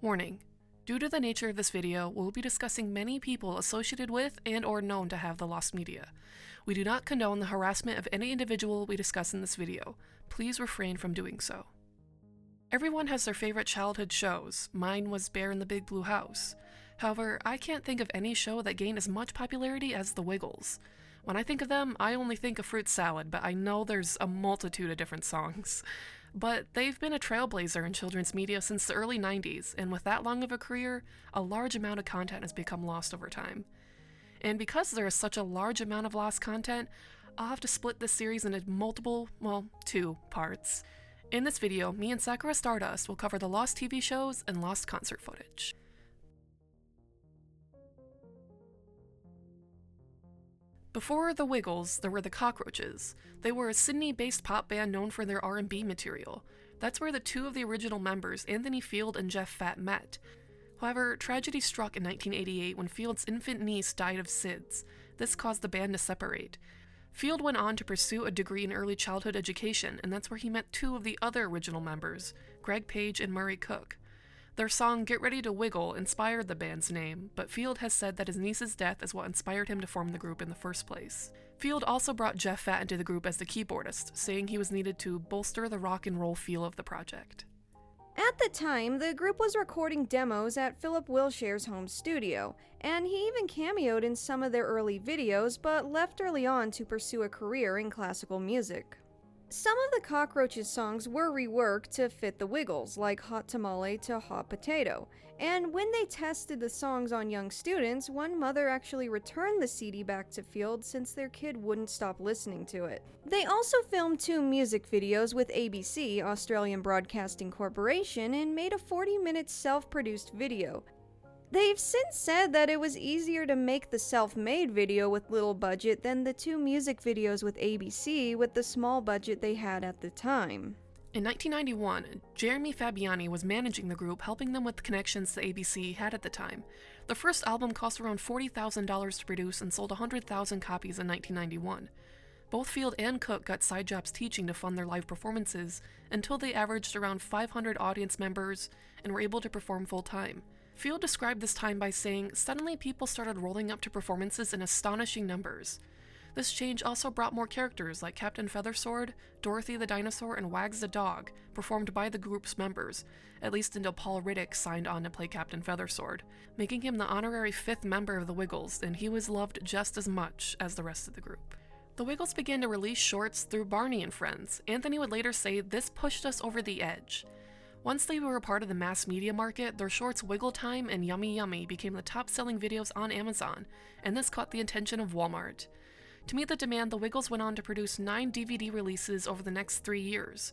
Warning. Due to the nature of this video, we'll be discussing many people associated with and or known to have the lost media. We do not condone the harassment of any individual we discuss in this video. Please refrain from doing so. Everyone has their favorite childhood shows. Mine was Bear in the Big Blue House. However, I can't think of any show that gained as much popularity as the Wiggles. When I think of them, I only think of fruit salad, but I know there's a multitude of different songs. But they've been a trailblazer in children's media since the early 90s, and with that long of a career, a large amount of content has become lost over time. And because there is such a large amount of lost content, I'll have to split this series into two parts. In this video, me and Sakura Stardust will cover the lost TV shows and lost concert footage. Before the Wiggles, there were the Cockroaches. They were a Sydney-based pop band known for their R&B material. That's where the two of the original members, Anthony Field and Jeff Fatt, met. However, tragedy struck in 1988 when Field's infant niece died of SIDS. This caused the band to separate. Field went on to pursue a degree in early childhood education, and that's where he met two of the other original members, Greg Page and Murray Cook. Their song Get Ready to Wiggle inspired the band's name, but Field has said that his niece's death is what inspired him to form the group in the first place. Field also brought Jeff Fatt into the group as the keyboardist, saying he was needed to bolster the rock and roll feel of the project. At the time, the group was recording demos at Philip Wilshire's home studio, and he even cameoed in some of their early videos, but left early on to pursue a career in classical music. Some of the Cockroaches songs were reworked to fit the Wiggles, like Hot Tamale to Hot Potato, and when they tested the songs on young students, one mother actually returned the CD back to Field since their kid wouldn't stop listening to it. They also filmed 2 music videos with ABC, Australian Broadcasting Corporation, and made a 40-minute self-produced video. They've since said that it was easier to make the self-made video with little budget than the 2 music videos with ABC with the small budget they had at the time. In 1991, Jeremy Fabiani was managing the group, helping them with connections the ABC had at the time. The first album cost around $40,000 to produce and sold 100,000 copies in 1991. Both Field and Cook got side jobs teaching to fund their live performances until they averaged around 500 audience members and were able to perform full-time. Field described this time by saying, "Suddenly people started rolling up to performances in astonishing numbers. This change also brought more characters like Captain Feathersword, Dorothy the Dinosaur, and Wags the Dog, performed by the group's members, at least until Paul Riddick signed on to play Captain Feathersword, making him the honorary 5th member of the Wiggles, and he was loved just as much as the rest of the group." The Wiggles began to release shorts through Barney and Friends. Anthony would later say, "This pushed us over the edge." Once they were a part of the mass media market, their shorts Wiggle Time and Yummy Yummy became the top-selling videos on Amazon, and this caught the attention of Walmart. To meet the demand, the Wiggles went on to produce 9 DVD releases over the next 3 years.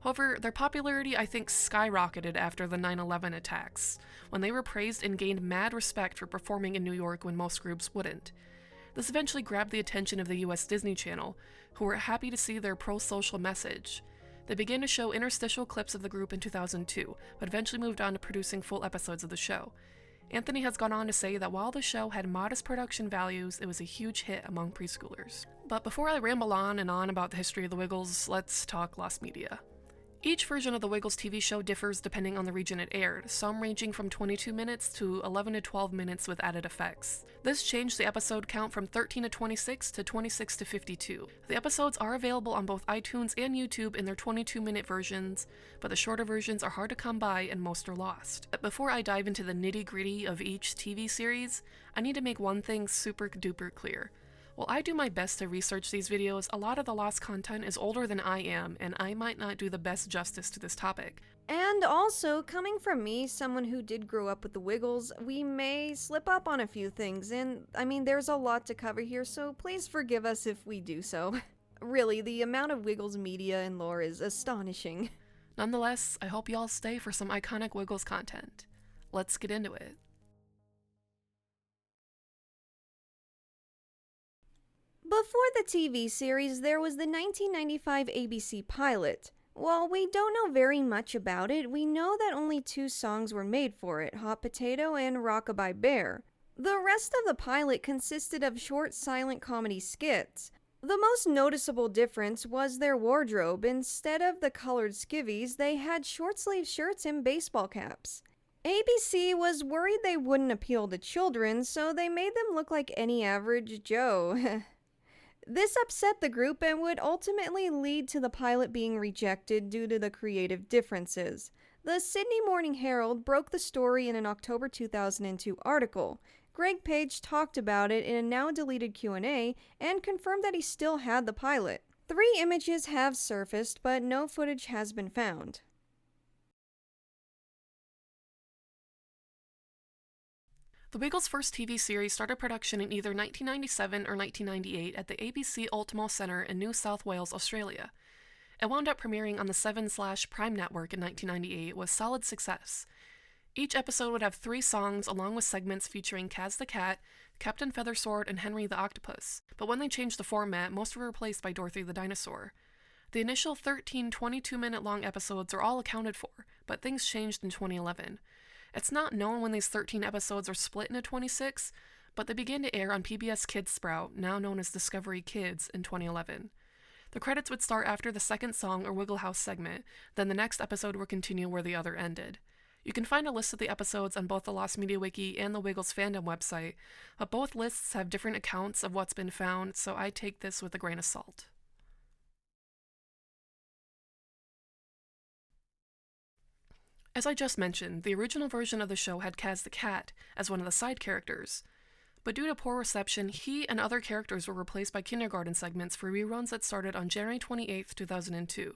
However, their popularity, I think, skyrocketed after the 9/11 attacks, when they were praised and gained mad respect for performing in New York when most groups wouldn't. This eventually grabbed the attention of the US Disney Channel, who were happy to see their pro-social message. They began to show interstitial clips of the group in 2002, but eventually moved on to producing full episodes of the show. Anthony has gone on to say that while the show had modest production values, it was a huge hit among preschoolers. But before I ramble on and on about the history of the Wiggles, let's talk lost media. Each version of the Wiggles TV show differs depending on the region it aired, some ranging from 22 minutes to 11 to 12 minutes with added effects. This changed the episode count from 13 to 26 to 26 to 52. The episodes are available on both iTunes and YouTube in their 22-minute versions, but the shorter versions are hard to come by and most are lost. But before I dive into the nitty-gritty of each TV series, I need to make one thing super duper clear. While I do my best to research these videos, a lot of the lost content is older than I am, and I might not do the best justice to this topic. And also, coming from me, someone who did grow up with the Wiggles, we may slip up on a few things, and there's a lot to cover here, so please forgive us if we do so. Really, the amount of Wiggles media and lore is astonishing. Nonetheless, I hope y'all stay for some iconic Wiggles content. Let's get into it. Before the TV series, there was the 1995 ABC pilot. While we don't know very much about it, we know that only 2 songs were made for it, Hot Potato and Rockabye Bear. The rest of the pilot consisted of short silent comedy skits. The most noticeable difference was their wardrobe. Instead of the colored skivvies, they had short-sleeve shirts and baseball caps. ABC was worried they wouldn't appeal to children, so they made them look like any average Joe. This upset the group and would ultimately lead to the pilot being rejected due to the creative differences. The Sydney Morning Herald broke the story in an October 2002 article. Greg Page talked about it in a now-deleted Q&A and confirmed that he still had the pilot. 3 images have surfaced, but no footage has been found. The Wiggles' first TV series started production in either 1997 or 1998 at the ABC Ultimo Centre in New South Wales, Australia. It wound up premiering on the 7/Prime network in 1998 with solid success. Each episode would have 3 songs along with segments featuring Kaz the Cat, Captain Feathersword, and Henry the Octopus, but when they changed the format, most were replaced by Dorothy the Dinosaur. The initial 13 22-minute-long episodes are all accounted for, but things changed in 2011. It's not known when these 13 episodes are split into 26, but they began to air on PBS Kids Sprout, now known as Discovery Kids, in 2011. The credits would start after the second song or Wiggle House segment, then the next episode would continue where the other ended. You can find a list of the episodes on both the Lost Media Wiki and the Wiggles fandom website, but both lists have different accounts of what's been found, so I take this with a grain of salt. As I just mentioned, the original version of the show had Kaz the Cat as one of the side characters, but due to poor reception, he and other characters were replaced by kindergarten segments for reruns that started on January 28, 2002.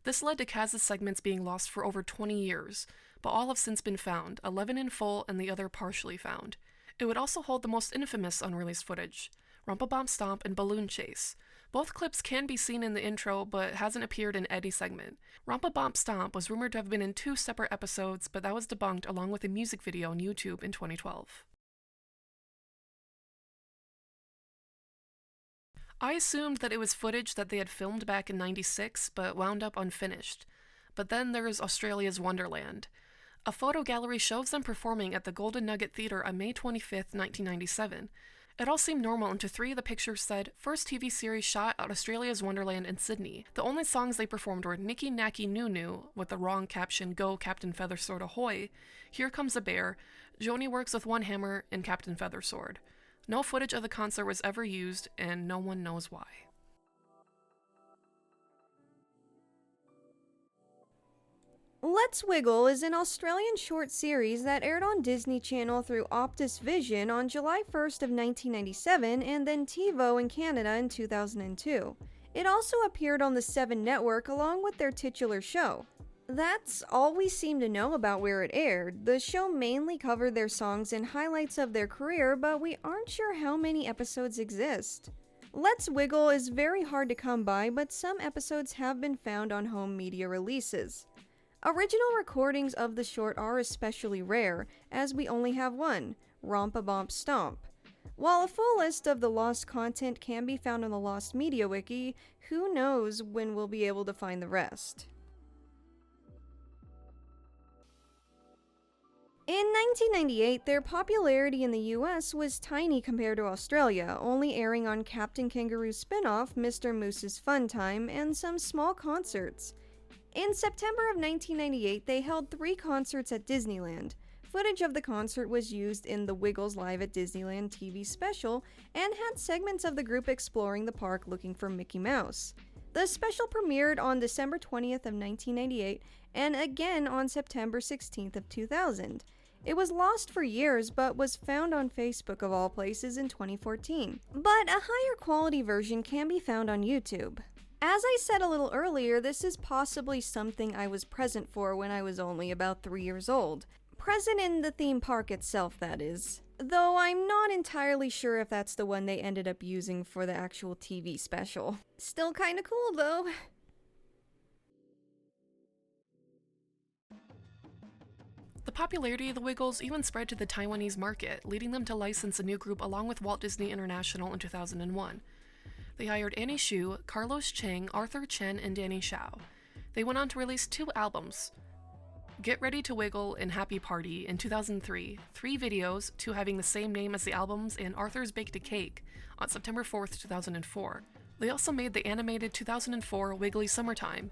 This led to Kaz's segments being lost for over 20 years, but all have since been found, 11 in full and the other partially found. It would also hold the most infamous unreleased footage, Rumpa-Bump Stomp and Balloon Chase. Both clips can be seen in the intro, but hasn't appeared in any segment. Rumpa-Bump Stomp was rumored to have been in 2 separate episodes, but that was debunked along with a music video on YouTube in 2012. I assumed that it was footage that they had filmed back in '96, but wound up unfinished. But then there's Australia's Wonderland. A photo gallery shows them performing at the Golden Nugget Theatre on May 25, 1997. It all seemed normal until 3 of the pictures said, first TV series shot at Australia's Wonderland in Sydney. The only songs they performed were Nicky Nacky Noo Noo, with the wrong caption, Go Captain Feathersword Ahoy, Here Comes a Bear, Joni Works with One Hammer, and Captain Feathersword. No footage of the concert was ever used, and no one knows why. Let's Wiggle is an Australian short series that aired on Disney Channel through Optus Vision on July 1st of 1997 and then TiVo in Canada in 2002. It also appeared on the 7 network along with their titular show. That's all we seem to know about where it aired. The show mainly covered their songs and highlights of their career, but we aren't sure how many episodes exist. Let's Wiggle is very hard to come by, but some episodes have been found on home media releases. Original recordings of the short are especially rare, as we only have one, Rompa-Bump Stomp. While a full list of the lost content can be found on the Lost Media Wiki, who knows when we'll be able to find the rest. In 1998, their popularity in the US was tiny compared to Australia, only airing on Captain Kangaroo's spin-off, Mr. Moose's Fun Time, and some small concerts. In September of 1998, they held 3 concerts at Disneyland. Footage of the concert was used in the Wiggles Live at Disneyland TV special and had segments of the group exploring the park looking for Mickey Mouse. The special premiered on December 20th of 1998 and again on September 16th of 2000. It was lost for years but was found on Facebook of all places in 2014. But a higher quality version can be found on YouTube. As I said a little earlier, this is possibly something I was present for when I was only about 3 years old. Present in the theme park itself, that is. Though I'm not entirely sure if that's the one they ended up using for the actual TV special. Still kinda cool though. The popularity of the Wiggles even spread to the Taiwanese market, leading them to license a new group along with Walt Disney International in 2001. They hired Annie Shu, Carlos Chang, Arthur Chen, and Danny Xiao. They went on to release 2 albums, Get Ready to Wiggle and Happy Party in 2003, 3 videos, 2 having the same name as the albums, and Arthur's Baked a Cake on September 4th, 2004. They also made the animated 2004 Wiggly Summertime.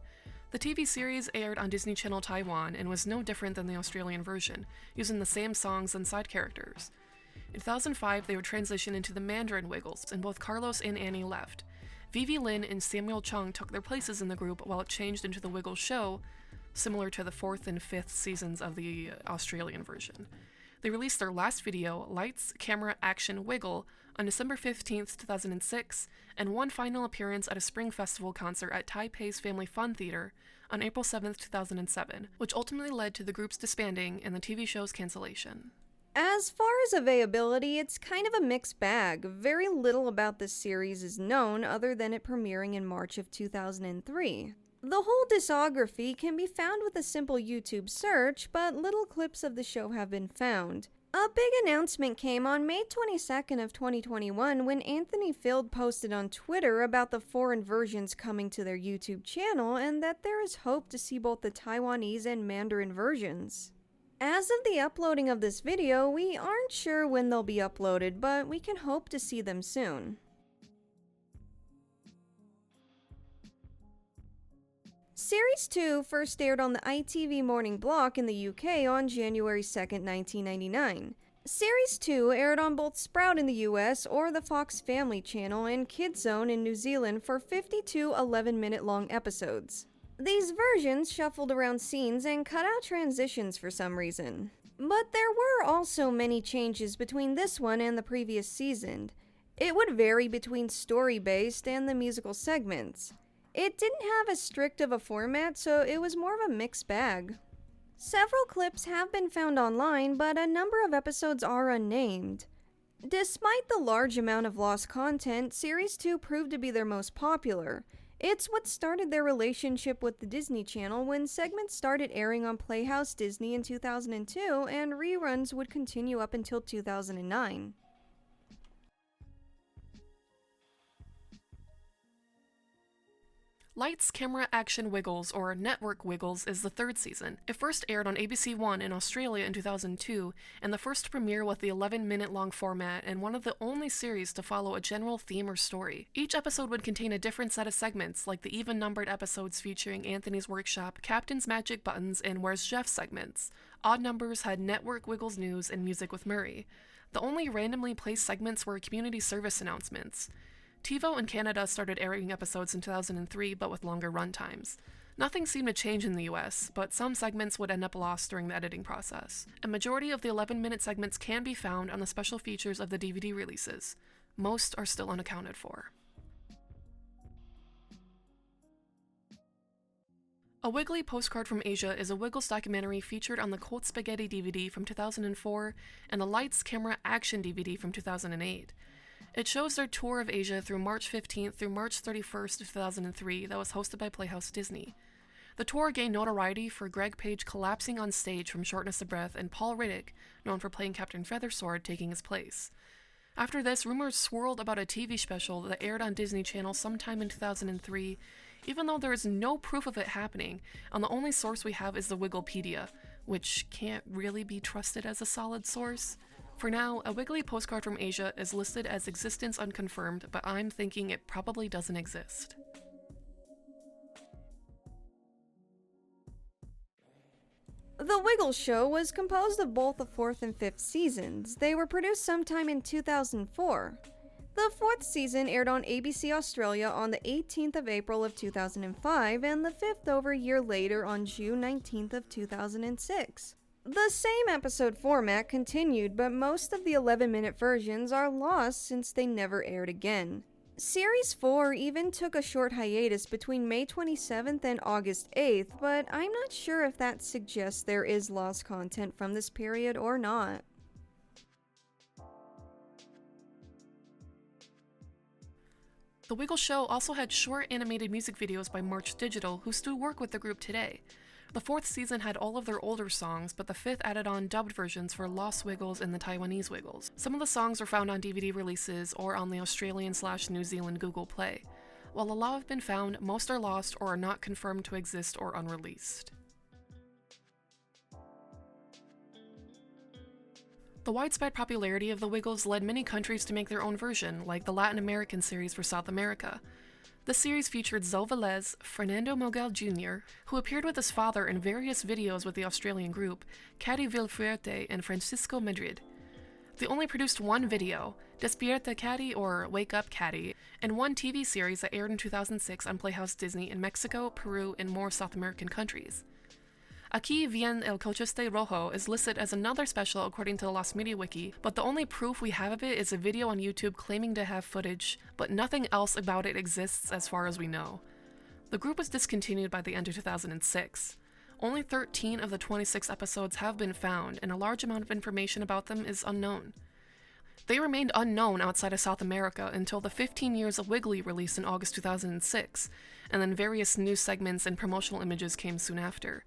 The TV series aired on Disney Channel Taiwan and was no different than the Australian version, using the same songs and side characters. In 2005, they would transition into the Mandarin Wiggles, and both Carlos and Annie left. Vivi Lin and Samuel Chung took their places in the group while it changed into the Wiggles show, similar to the 4th and 5th seasons of the Australian version. They released their last video, Lights, Camera, Action, Wiggle, on December 15th, 2006, and one final appearance at a Spring Festival concert at Taipei's Family Fun Theater on April 7th, 2007, which ultimately led to the group's disbanding and the TV show's cancellation. As far as availability, it's kind of a mixed bag. Very little about this series is known other than it premiering in March of 2003. The whole discography can be found with a simple YouTube search, but little clips of the show have been found. A big announcement came on May 22nd of 2021 when Anthony Field posted on Twitter about the foreign versions coming to their YouTube channel and that there is hope to see both the Taiwanese and Mandarin versions. As of the uploading of this video, we aren't sure when they'll be uploaded, but we can hope to see them soon. Series 2 first aired on the ITV morning block in the UK on January 2nd, 1999. Series 2 aired on both Sprout in the US or the Fox Family Channel and Kids Zone in New Zealand for 52 11-minute long episodes. These versions shuffled around scenes and cut out transitions for some reason. But there were also many changes between this one and the previous season. It would vary between story-based and the musical segments. It didn't have as strict of a format, so it was more of a mixed bag. Several clips have been found online, but a number of episodes are unnamed. Despite the large amount of lost content, Series 2 proved to be their most popular. It's what started their relationship with the Disney Channel when segments started airing on Playhouse Disney in 2002, and reruns would continue up until 2009. Lights, Camera, Action, Wiggles, or Network Wiggles, is the 3rd season. It first aired on ABC One in Australia in 2002, and the first to premiere with the 11-minute long format and one of the only series to follow a general theme or story. Each episode would contain a different set of segments, like the even-numbered episodes featuring Anthony's Workshop, Captain's Magic Buttons, and Where's Jeff segments. Odd numbers had Network Wiggles News and Music with Murray. The only randomly placed segments were community service announcements. TiVo in Canada started airing episodes in 2003, but with longer runtimes. Nothing seemed to change in the US, but some segments would end up lost during the editing process. A majority of the 11-minute segments can be found on the special features of the DVD releases. Most are still unaccounted for. A Wiggly Postcard from Asia is a Wiggles documentary featured on the Cold Spaghetti DVD from 2004 and the Lights, Camera, Action DVD from 2008. It shows their tour of Asia through March 15th through March 31st of 2003 that was hosted by Playhouse Disney. The tour gained notoriety for Greg Page collapsing on stage from shortness of breath and Paul Riddick, known for playing Captain Feathersword, taking his place. After this, rumors swirled about a TV special that aired on Disney Channel sometime in 2003, even though there is no proof of it happening, and the only source we have is the Wigglepedia, which can't really be trusted as a solid source. For now, a Wiggly Postcard from Asia is listed as existence unconfirmed, but I'm thinking it probably doesn't exist. The Wiggles show was composed of both the 4th and 5th seasons. They were produced sometime in 2004. The 4th season aired on ABC Australia on the 18th of April of 2005, and the 5th over a year later on June 19th of 2006. The same episode format continued, but most of the 11-minute versions are lost since they never aired again. Series 4 even took a short hiatus between May 27th and August 8th, but I'm not sure if that suggests there is lost content from this period or not. The Wiggles show also had short animated music videos by March Digital, who still work with the group today. The 4th season had all of their older songs, but the 5th added on dubbed versions for Lost Wiggles and the Taiwanese Wiggles. Some of the songs were found on DVD releases or on the Australian/New Zealand Google Play. While a lot have been found, most are lost or are not confirmed to exist or unreleased. The widespread popularity of the Wiggles led many countries to make their own version, like the Latin American series for South America. The series featured Zoe Velez, Fernando Mogal Jr., who appeared with his father in various videos with the Australian group, Cady Vilfuerte and Francisco Madrid. They only produced one video, Despierta Cady or Wake Up Cady, and one TV series that aired in 2006 on Playhouse Disney in Mexico, Peru, and more South American countries. Aquí Viene el Cochiste Rojo is listed as another special according to the Lost Media Wiki, but the only proof we have of it is a video on YouTube claiming to have footage, but nothing else about it exists as far as we know. The group was discontinued by the end of 2006. Only 13 of the 26 episodes have been found, and a large amount of information about them is unknown. They remained unknown outside of South America until the 15 Years of Wiggly released in August 2006, and then various news segments and promotional images came soon after.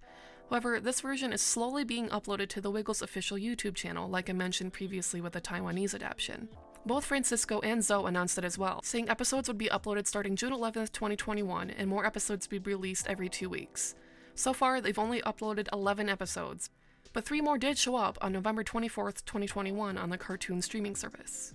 However, this version is slowly being uploaded to the Wiggles official YouTube channel, like I mentioned previously with the Taiwanese adaptation. Both Francisco and Zoe announced it as well, saying episodes would be uploaded starting June 11th, 2021, and more episodes to be released every 2 weeks. So far, they've only uploaded 11 episodes, but 3 more did show up on November 24th, 2021 on the Cartoon streaming service.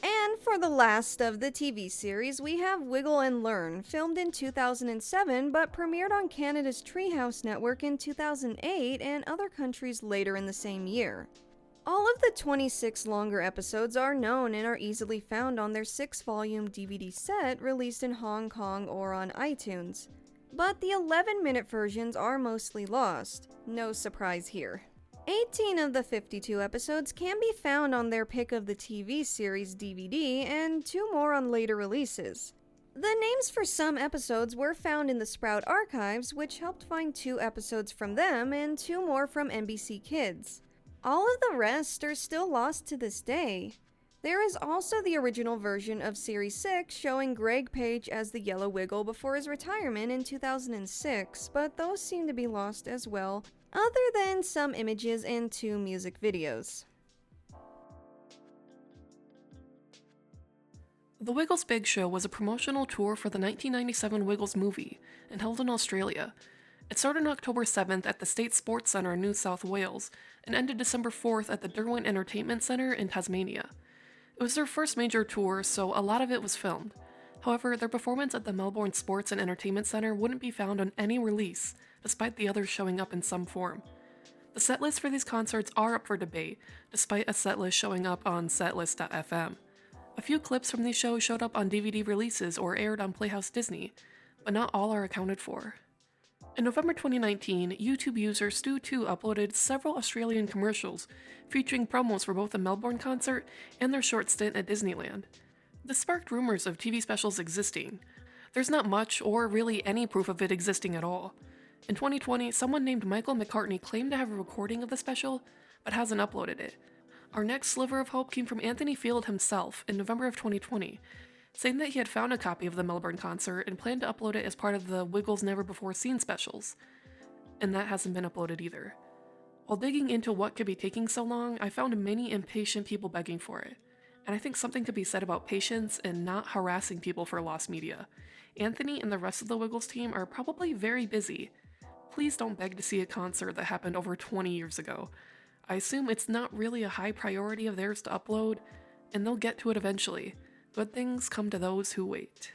And for the last of the TV series, we have Wiggle and Learn, filmed in 2007 but premiered on Canada's Treehouse Network in 2008 and other countries later in the same year. All of the 26 longer episodes are known and are easily found on their 6-volume DVD set released in Hong Kong or on iTunes. But the 11-minute versions are mostly lost. No surprise here. 18 of the 52 episodes can be found on their Pick of the TV series DVD, and 2 more on later releases. The names for some episodes were found in the Sprout archives, which helped find 2 episodes from them and 2 more from NBC Kids. All of the rest are still lost to this day. There is also the original version of Series 6 showing Greg Page as the Yellow Wiggle before his retirement in 2006, but those seem to be lost as well, other than some images and 2 music videos. The Wiggles Big Show was a promotional tour for the 1997 Wiggles movie and held in Australia. It started on October 7th at the State Sports Centre in New South Wales and ended December 4th at the Derwent Entertainment Centre in Tasmania. It was their first major tour, so a lot of it was filmed. However, their performance at the Melbourne Sports and Entertainment Centre wouldn't be found on any release, despite the others showing up in some form. The setlist for these concerts are up for debate, despite a setlist showing up on setlist.fm. A few clips from these shows showed up on DVD releases or aired on Playhouse Disney, but not all are accounted for. In November 2019, YouTube user Toot uploaded several Australian commercials featuring promos for both the Melbourne concert and their short stint at Disneyland. This sparked rumors of TV specials existing. There's not much or really any proof of it existing at all. In 2020, someone named Michael McCartney claimed to have a recording of the special, but hasn't uploaded it. Our next sliver of hope came from Anthony Field himself in November of 2020, saying that he had found a copy of the Melbourne concert and planned to upload it as part of the Wiggles Never Before Seen specials. And that hasn't been uploaded either. While digging into what could be taking so long, I found many impatient people begging for it. And I think something could be said about patience and not harassing people for lost media. Anthony and the rest of the Wiggles team are probably very busy. Please don't beg to see a concert that happened over 20 years ago. I assume it's not really a high priority of theirs to upload, and they'll get to it eventually. Good things come to those who wait.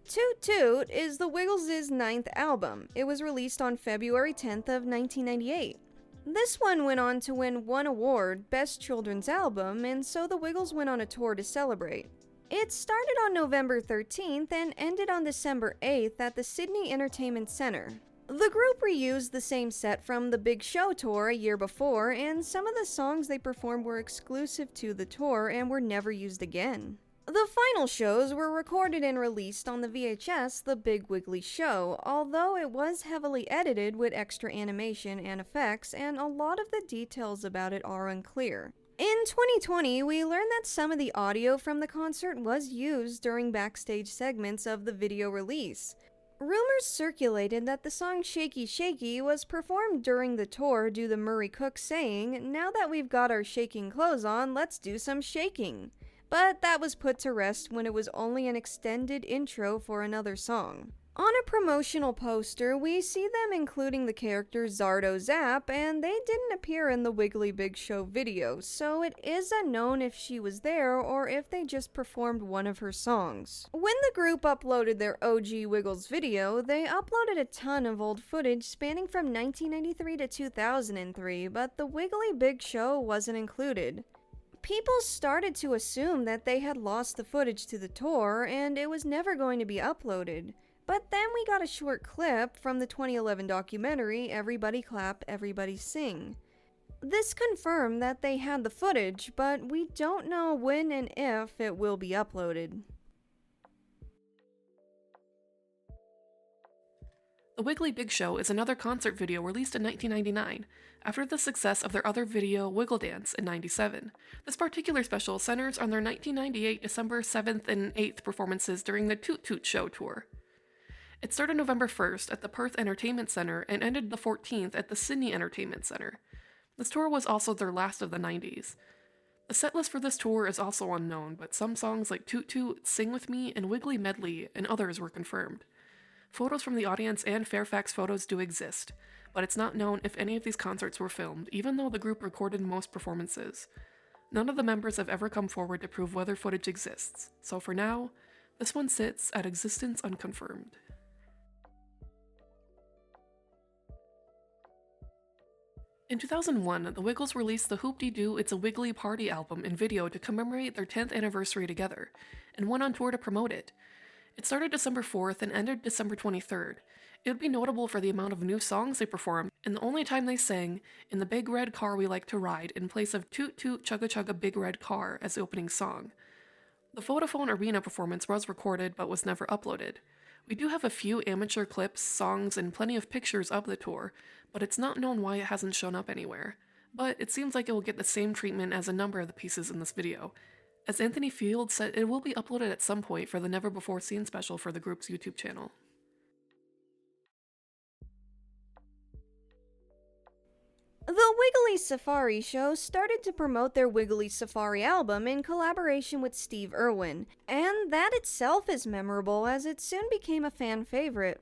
Toot Toot is the Wiggles' 9th album. It was released on February 10th of 1998. This one went on to win 1 award, Best Children's Album, and so the Wiggles went on a tour to celebrate. It started on November 13th and ended on December 8th at the Sydney Entertainment Centre. The group reused the same set from the Big Show tour a year before, and some of the songs they performed were exclusive to the tour and were never used again. The final shows were recorded and released on the VHS The Big Wiggly Show, although it was heavily edited with extra animation and effects, and a lot of the details about it are unclear. In 2020, we learned that some of the audio from the concert was used during backstage segments of the video release. Rumors circulated that the song Shaky Shaky was performed during the tour due to Murray Cook saying, "Now that we've got our shaking clothes on, let's do some shaking." But that was put to rest when it was only an extended intro for another song. On a promotional poster, we see them including the character Zardo Zap, and they didn't appear in the Wiggly Big Show video, so it is unknown if she was there or if they just performed one of her songs. When the group uploaded their OG Wiggles video, they uploaded a ton of old footage spanning from 1993 to 2003, but the Wiggly Big Show wasn't included. People started to assume that they had lost the footage to the tour and it was never going to be uploaded. But then we got a short clip from the 2011 documentary Everybody Clap, Everybody Sing. This confirmed that they had the footage, but we don't know when and if it will be uploaded. The Wiggly Big Show is another concert video released in 1999, after the success of their other video Wiggle Dance in 97. This particular special centers on their 1998 December 7th and 8th performances during the Toot Show tour. It started November 1st at the Perth Entertainment Centre and ended the 14th at the Sydney Entertainment Centre. This tour was also their last of the 90s. The setlist for this tour is also unknown, but some songs like Toot Toot, Sing With Me, and Wiggly Medley and others were confirmed. Photos from the audience and Fairfax photos do exist, but it's not known if any of these concerts were filmed, even though the group recorded most performances. None of the members have ever come forward to prove whether footage exists, so for now, this one sits at existence unconfirmed. In 2001, the Wiggles released the Hoopty Doo It's a Wiggly Party album and video to commemorate their 10th anniversary together, and went on tour to promote it. It started December 4th and ended December 23rd. It would be notable for the amount of new songs they performed, and the only time they sang In the Big Red Car We Like to Ride in place of Toot Toot Chugga Chugga Big Red Car as the opening song. The Vodafone Arena performance was recorded but was never uploaded. We do have a few amateur clips, songs, and plenty of pictures of the tour, but it's not known why it hasn't shown up anywhere. But it seems like it will get the same treatment as a number of the pieces in this video. As Anthony Fields said, it will be uploaded at some point for the Never Before Seen special for the group's YouTube channel. The Wiggly Safari Show started to promote their Wiggly Safari album in collaboration with Steve Irwin, and that itself is memorable as it soon became a fan favorite.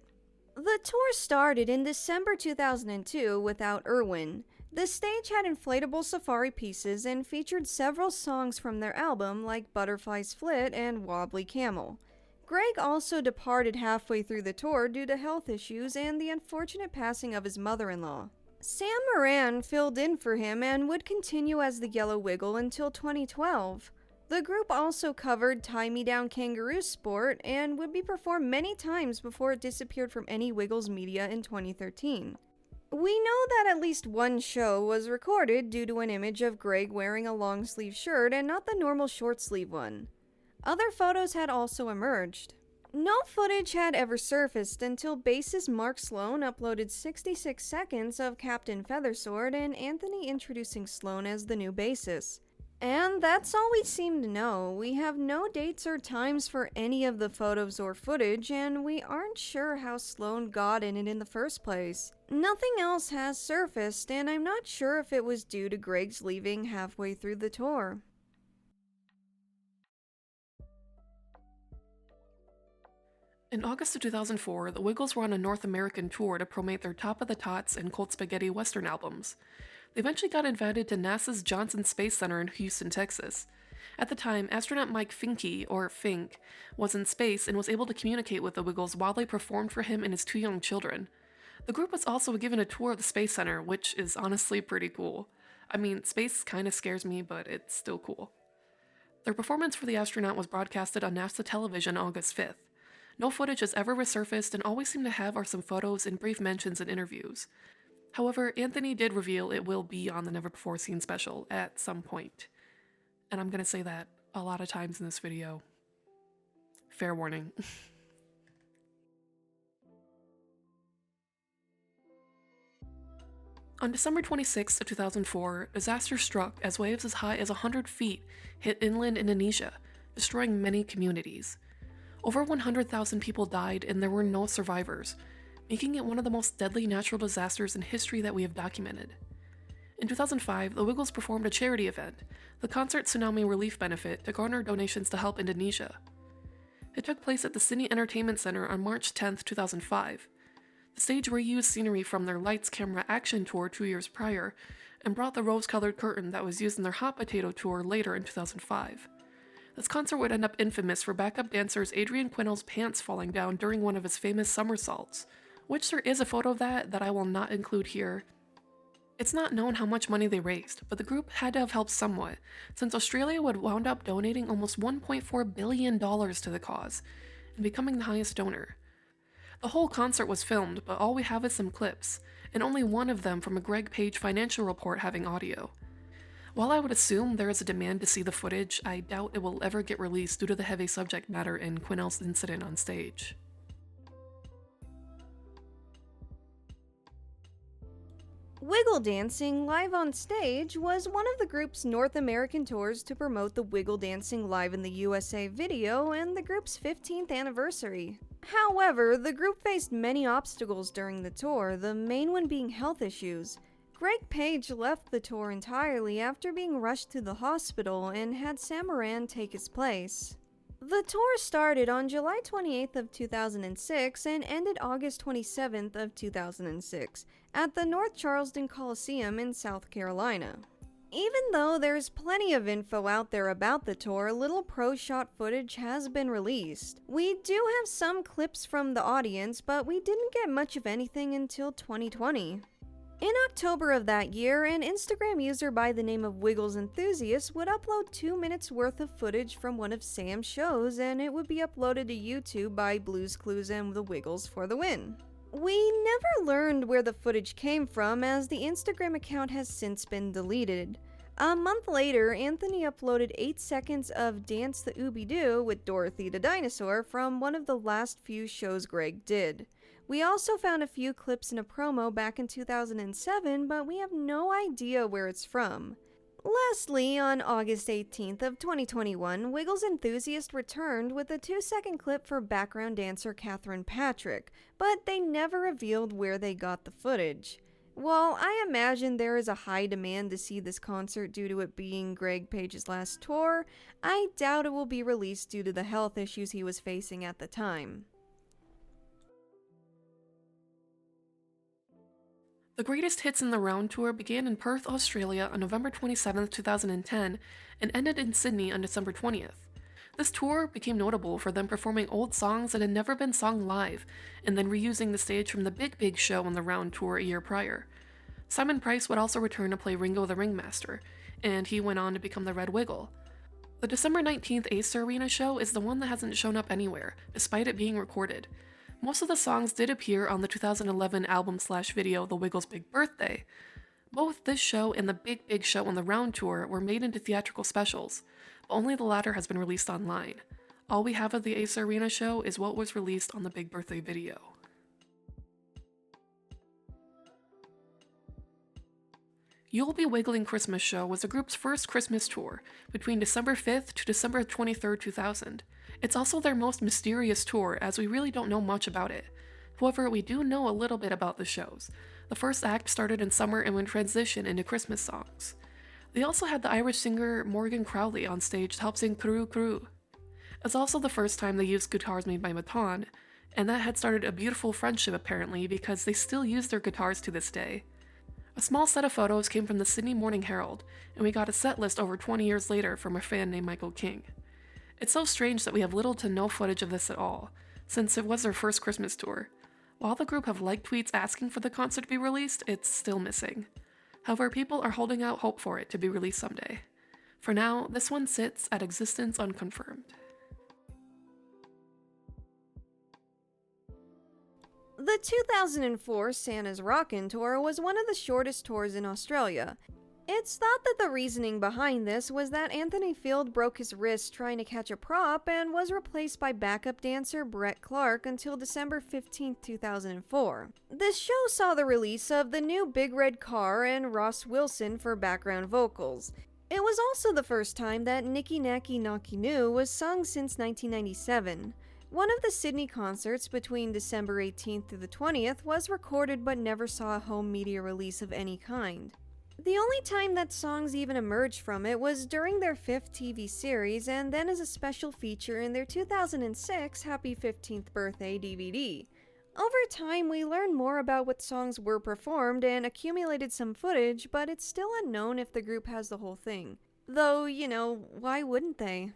The tour started in December 2002 without Irwin. The stage had inflatable safari pieces and featured several songs from their album like Butterfly's Flit and Wobbly Camel. Greg also departed halfway through the tour due to health issues and the unfortunate passing of his mother-in-law. Sam Moran filled in for him and would continue as the Yellow Wiggle until 2012. The group also covered Tie Me Down Kangaroo Sport and would be performed many times before it disappeared from any Wiggles media in 2013. We know that at least one show was recorded due to an image of Greg wearing a long-sleeve shirt and not the normal short-sleeve one. Other photos had also emerged. No footage had ever surfaced until bassist Mark Sloan uploaded 66 seconds of Captain Feathersword and Anthony introducing Sloan as the new bassist. And that's all we seem to know. We have no dates or times for any of the photos or footage, and we aren't sure how Sloan got in it in the first place. Nothing else has surfaced, and I'm not sure if it was due to Greg's leaving halfway through the tour. In August of 2004, the Wiggles were on a North American tour to promote their Top of the Tots and Cold Spaghetti Western albums. They eventually got invited to NASA's Johnson Space Center in Houston, Texas. At the time, astronaut Mike Finke, or Fink, was in space and was able to communicate with the Wiggles while they performed for him and his two young children. The group was also given a tour of the Space Center, which is honestly pretty cool. I mean, space kinda scares me, but it's still cool. Their performance for the astronaut was broadcasted on NASA television August 5th. No footage has ever resurfaced, and all we seem to have are some photos and brief mentions in interviews. However, Anthony did reveal it will be on the Never Before Seen special at some point. And I'm gonna say that a lot of times in this video. Fair warning. On December 26, 2004, disaster struck as waves as high as 100 feet hit inland Indonesia, destroying many communities. Over 100,000 people died and there were no survivors, making it one of the most deadly natural disasters in history that we have documented. In 2005, the Wiggles performed a charity event, the Concert Tsunami Relief Benefit, to garner donations to help Indonesia. It took place at the Sydney Entertainment Centre on March 10, 2005. The stage reused scenery from their Lights Camera Action tour 2 years prior, and brought the rose-colored curtain that was used in their Hot Potato tour later in 2005. This concert would end up infamous for backup dancers Adrian Quinnell's pants falling down during one of his famous somersaults, which there is a photo of that I will not include here. It's not known how much money they raised, but the group had to have helped somewhat, since Australia would wound up donating almost $1.4 billion to the cause, and becoming the highest donor. The whole concert was filmed, but all we have is some clips, and only one of them from a Greg Page financial report having audio. While I would assume there is a demand to see the footage, I doubt it will ever get released due to the heavy subject matter in Quinnell's incident on stage. Wiggle dancing live on stage was one of the group's North American tours to promote the Wiggle Dancing Live in the USA video and the group's 15th anniversary. However, the group faced many obstacles during the tour, the main one being health issues. Greg Page left the tour entirely after being rushed to the hospital and had Sam Moran take his place. The tour started on July 28th of 2006 and ended August 27th of 2006 at the North Charleston Coliseum in South Carolina. Even though there's plenty of info out there about the tour, little pro-shot footage has been released. We do have some clips from the audience, but we didn't get much of anything until 2020. In October of that year, an Instagram user by the name of Wiggles Enthusiast would upload 2 minutes worth of footage from one of Sam's shows, and it would be uploaded to YouTube by Blues Clues and the Wiggles for the win. We never learned where the footage came from, as the Instagram account has since been deleted. A month later, Anthony uploaded 8 seconds of Dance the Hoopty Doo with Dorothy the Dinosaur from one of the last few shows Greg did. We also found a few clips in a promo back in 2007, but we have no idea where it's from. Lastly, on August 18th of 2021, Wiggles Enthusiast returned with a 2-second clip for background dancer Catherine Patrick, but they never revealed where they got the footage. While I imagine there is a high demand to see this concert due to it being Greg Page's last tour, I doubt it will be released due to the health issues he was facing at the time. The Greatest Hits in the Round tour began in Perth, Australia on November 27, 2010, and ended in Sydney on December 20th. This tour became notable for them performing old songs that had never been sung live, and then reusing the stage from the Big Big Show on the Round tour a year prior. Simon Price would also return to play Ringo the Ringmaster, and he went on to become the Red Wiggle. The December 19th Ace Arena show is the one that hasn't shown up anywhere, despite it being recorded. Most of the songs did appear on the 2011 album/video The Wiggles' Big Birthday. Both this show and the Big Big Show on the Round tour were made into theatrical specials, but only the latter has been released online. All we have of the Ace Arena show is what was released on the Big Birthday video. You'll Be Wiggling Christmas Show was the group's first Christmas tour, between December 5th to December 23rd, 2000. It's also their most mysterious tour, as we really don't know much about it. However, we do know a little bit about the shows. The first act started in summer and would transition into Christmas songs. They also had the Irish singer Morgan Crowley on stage to help sing Cru Cru. It's also the first time they used guitars made by Maton, and that had started a beautiful friendship apparently, because they still use their guitars to this day. A small set of photos came from the Sydney Morning Herald, and we got a set list over 20 years later from a fan named Michael King. It's so strange that we have little to no footage of this at all, since it was their first Christmas tour. While the group have liked tweets asking for the concert to be released, it's still missing. However, people are holding out hope for it to be released someday. For now, this one sits at existence unconfirmed. The 2004 Santa's Rockin' Tour was one of the shortest tours in Australia. It's thought that the reasoning behind this was that Anthony Field broke his wrist trying to catch a prop and was replaced by backup dancer Brett Clark until December 15, 2004. This show saw the release of the new Big Red Car and Ross Wilson for background vocals. It was also the first time that Nicky Nacky Knocky Noo was sung since 1997. One of the Sydney concerts between December 18th through the 20th was recorded but never saw a home media release of any kind. The only time that songs even emerged from it was during their 5th TV series and then as a special feature in their 2006 Happy 15th Birthday DVD. Over time, we learned more about what songs were performed and accumulated some footage, but it's still unknown if the group has the whole thing. Though, why wouldn't they?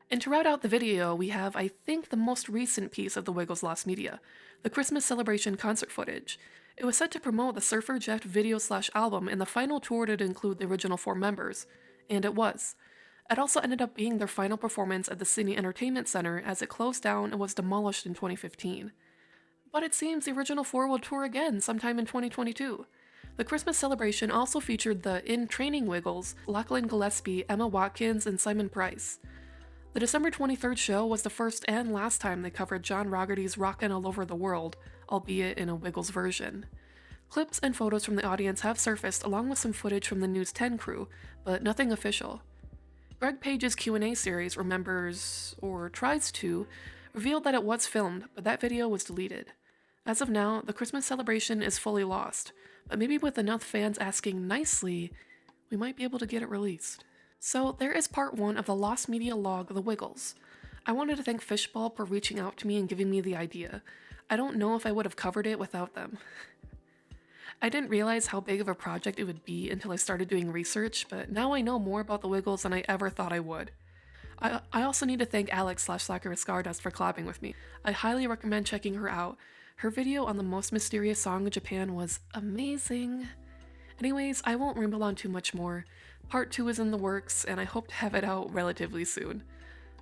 And to round out the video, we have, I think, the most recent piece of the Wiggles' lost media, the Christmas celebration concert footage. It was set to promote the Surfer Jet video/album and the final tour to include the original 4 members, and it was. It also ended up being their final performance at the Sydney Entertainment Center as it closed down and was demolished in 2015. But it seems the original 4 will tour again sometime in 2022. The Christmas celebration also featured the in-training Wiggles, Lachlan Gillespie, Emma Watkins, and Simon Price. The December 23rd show was the first and last time they covered John Rogerty's Rockin' All Over the World, albeit in a Wiggles version. Clips and photos from the audience have surfaced along with some footage from the News 10 crew, but nothing official. Greg Page's Q&A series remembers, or tries to, revealed that it was filmed, but that video was deleted. As of now, the Christmas celebration is fully lost, but maybe with enough fans asking nicely, we might be able to get it released. So there is part 1 of the lost media log of the Wiggles. I wanted to thank Fishball for reaching out to me and giving me the idea. I don't know if I would have covered it without them. I didn't realize how big of a project it would be until I started doing research, but now I know more about the Wiggles than I ever thought I would. I also need to thank Alex/Slacker Stardust for collabing with me. I highly recommend checking her out. Her video on the most mysterious song in Japan was amazing. Anyways, I won't ramble on too much more. Part 2 is in the works, and I hope to have it out relatively soon.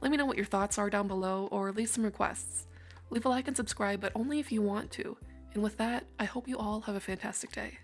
Let me know what your thoughts are down below, or leave some requests. Leave a like and subscribe, but only if you want to. And with that, I hope you all have a fantastic day.